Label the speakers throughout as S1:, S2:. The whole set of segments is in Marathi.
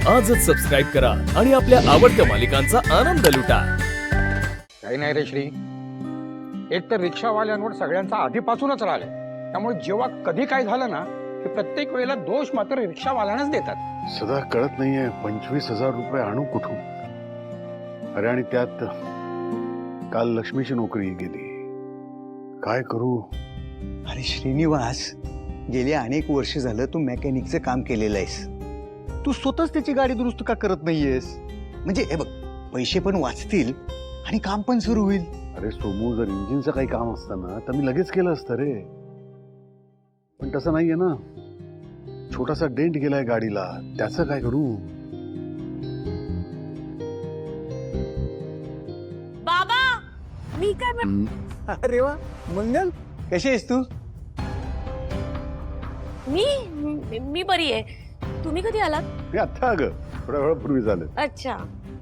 S1: आजच सबस्क्राईब करा आणि आपल्या आवडत्या मालिकांचा आनंद लुटा।
S2: काही नाही रे श्री, एक तर रिक्षावाल्यांवर सगळ्यांचा आधीपासूनच राग आहे, त्यामुळे जेव्हा कधी काय झालं ना की प्रत्येक वेळेला दोष मात्र रिक्षावाल्यांनाच देतात।
S3: सदा कळत नाहीये 25,000 रुपये आणू कुठून। अरे आणि त्यात काल लक्ष्मीची नोकरी गेली, काय करू?
S4: अरे श्रीनिवास, गेल्या अनेक वर्ष झालं तू मेकॅनिकचं काम केलेलं आहेस। तू स्वतःच त्याची गाडी दुरुस्त का करत नाहीयेस? म्हणजे हे बघ, पैसे पण वाचतील आणि काम पण सुरू होईल।
S3: अरे सोमू, जर इंजिनचं काही काम असतं ना तर मी लगेच केलं असतं रे, पण तसं नाहीये ना। छोटासा डेंट गेलाय गाडीला, त्याचं काय करू?
S5: बाबा, मी काय
S4: अरे वा मंगल, कशी आहेस तू?
S5: मी बरी आहे। तुम्ही कधी आलात?
S3: हे आता अगं थोड्या वेळापूर्वी झालं।
S5: अच्छा।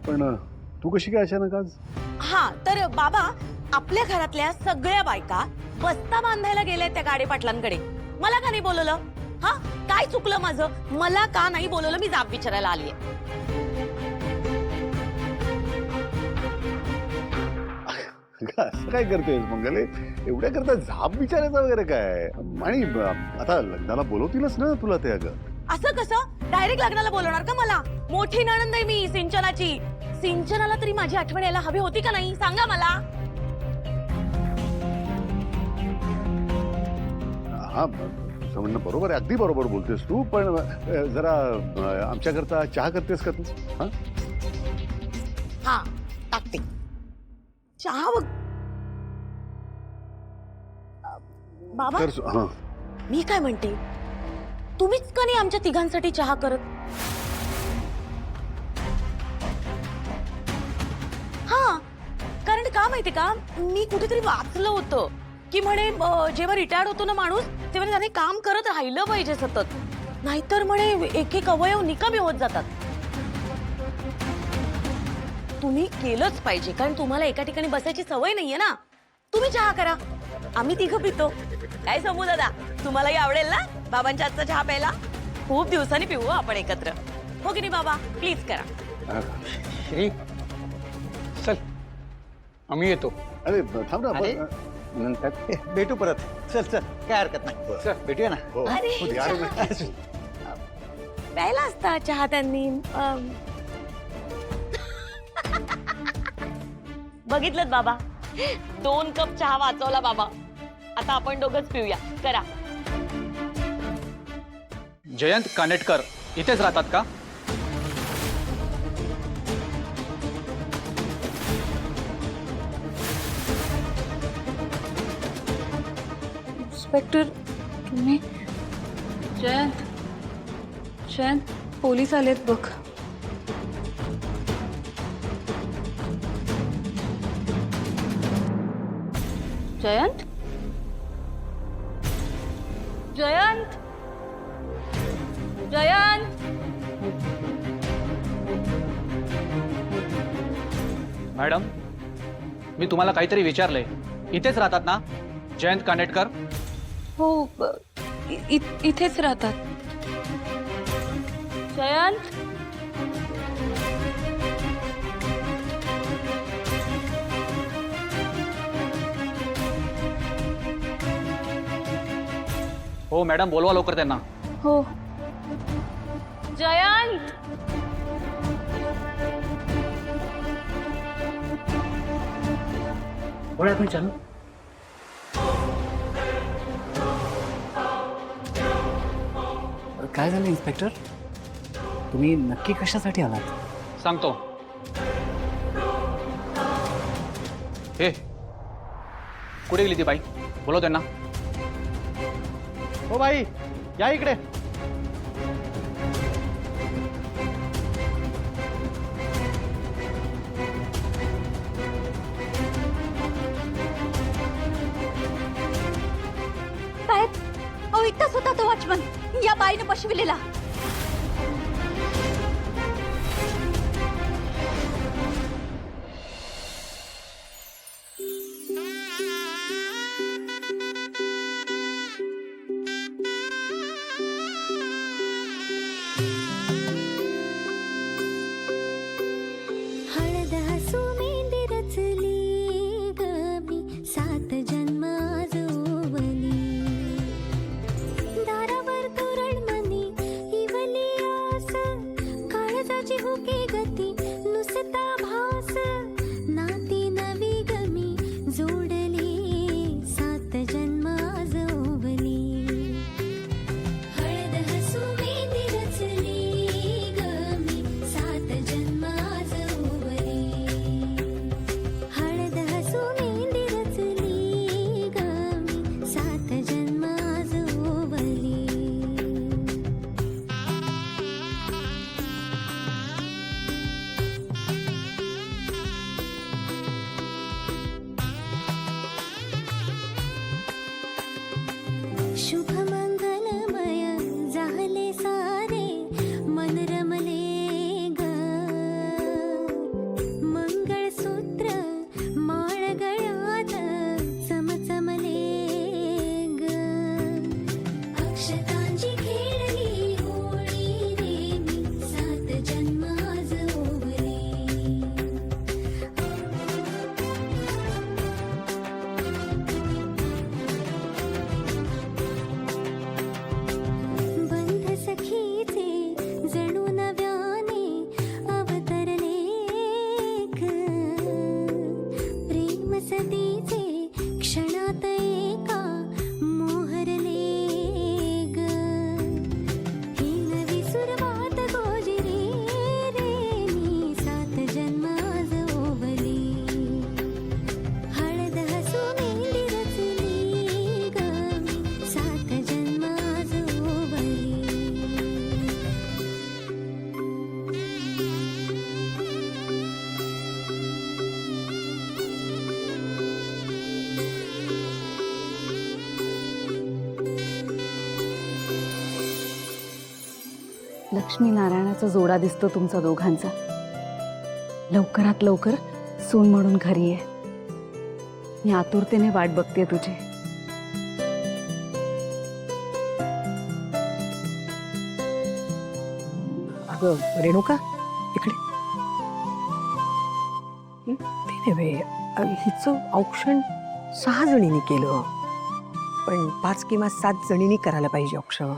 S3: पण तू कशी काय अचानक आज?
S5: हा तर बाबा, आपल्या घरातल्या सगळ्या बायका बस्ता बांधायला गेल्या त्या गाडी पाटलांकडे। मला का नाही बोलवलं? हा, काय चुकलं माझं? मला का नाही बोलवलं? मी जाब विचारायला आलीये।
S3: असं काय करतेस मंगले? एवढ्या करता झाप विचारायचा वगैरे काय? आणि आता लग्नाला बोलवतीलच ना तुला ते? अगं
S5: असं कसं डायरेक्ट लग्नाला बोलवणार का मला? मोठी नणंद आहे मी सिंचनाची। सिंचनाला तरी माझी आठवण यायला हवी होती का नाही? सांगा मला।
S3: हा, तुझं म्हणणं बरोबर आहे, अगदी बरोबर बोलतेस तू, पण जरा आमच्याकरता चहा करतेस का तू? हा
S5: हा, टाकते चहा बघ बाबा।
S3: हा,
S5: मी काय म्हणते, तुम्हीच का नाही आमच्या तिघांसाठी चहा करत? हा, कारण का माहितीये का, मी कुठेतरी वाचलं होतं की म्हणे जेव्हा रिटायर्ड होतो ना माणूस, तेव्हा त्याने काम करत राहिलं पाहिजे सतत, नाहीतर म्हणे एक एक अवयव निकामी होत जातात। तुम्ही केलंच पाहिजे, कारण तुम्हाला एका ठिकाणी बसायची सवय नाहीये ना। तुम्ही चहा करा, आम्ही तिघं पितो। काय समू दादा, तुम्हालाही आवडेल ना बाबांच्या हातचा चहा प्यायला? खूप दिवसांनी पिऊ आपण एकत्र, हो की नाही बाबा? प्लीज करा।
S2: श्री चल, आम्ही येतो।
S3: अरे थांब ना,
S4: अरे,
S2: नंतर
S4: भेटू परत। चल चल, काय हरकत नाही, चल भेटूया ना।
S3: हो,
S5: अरे,
S3: हो, या रे.
S5: प्यायला असता चहा त्यांनी। बघितलं बाबा, 2 कप चहा वाचवला बाबा। आता आपण दोघंच पिऊया, करा।
S6: जयंत कानेटकर इथेच राहतात का?
S7: इन्स्पेक्टर, तुम्ही? जयंत, जयंत, पोलीस आलेत बघ। जयंत, जयंत, जयंत।
S6: मॅडम, मी तुम्हाला काहीतरी विचारलंय, इथेच राहतात ना जयंत कानेटकर?
S7: हो, इथेच राहतात। जयंत,
S6: हो मॅडम, बोलवा लवकर त्यांना।
S7: हो। जयंत,
S8: काय झालं इन्स्पेक्टर? तुम्ही नक्की कशासाठी आलात?
S6: सांगतो। हे कुठे गेली ती बाई? बोलव त्यांना।
S4: हो बाई, या इकडे।
S7: साहेब, अहो इथंच होता तो वॉचमन, या बाईने बसविलेला। माझी होके गती नुसता भास नाती नवी गमी जोडली सात जन्म आज ओवली हळद हसू मेंदी रचली गमी सात जन्म आज ओवली हळद हसू मेंदी रचली गमी सात जन्म आज ओवली शुभ मंगलमय झाले सारे मन रमले ग मंगळसूत्र माळ गळ्यात चमचमले ग अक्षतांची खेळली होळी रे मी सात जन्म आज ओवले बंध सखीचे जणू नव्याने अवतरले ग प्रेम सदीचे क्षणात एका मोहरले ग ही नवी सुरुवात गोजिरी रे मी सात जन्म आज ओवली हळद हसू मेंदी रचली ग मी सात जन्म आज ओवली
S9: लक्ष्मीनारायणाचा जोडा दिसतो तुमचा दोघांचा. लवकरात लवकर सून म्हणून घरी ये. मी आतुरतेने वाट बघते तुझी.
S10: अगं रेणुका इकडे ते नव्हे हिचं औक्षण 6 जणींनी केलं पण 5 किंवा 7 जणींनी करायला पाहिजे औक्षण.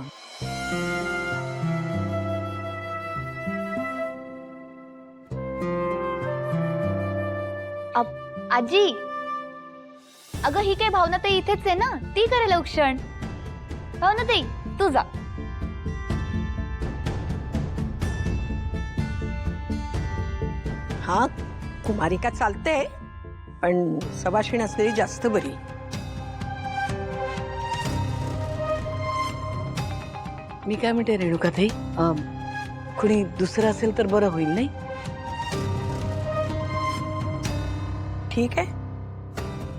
S7: आजी अगं ही काय भावनाताई इथेच आहे ना ती करेल औक्षण. भावनाताई तू जा.
S10: हा कुमारिका चालते पण सवाशीण असलेली जास्त बरी. मी काय म्हणते रेणुकाताई कुणी दुसरं असेल तर बरं होईल नाही. ठीक आहे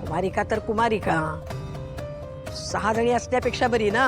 S10: कुमारिका तर कुमारिका 6 जणी असल्यापेक्षा बरी ना.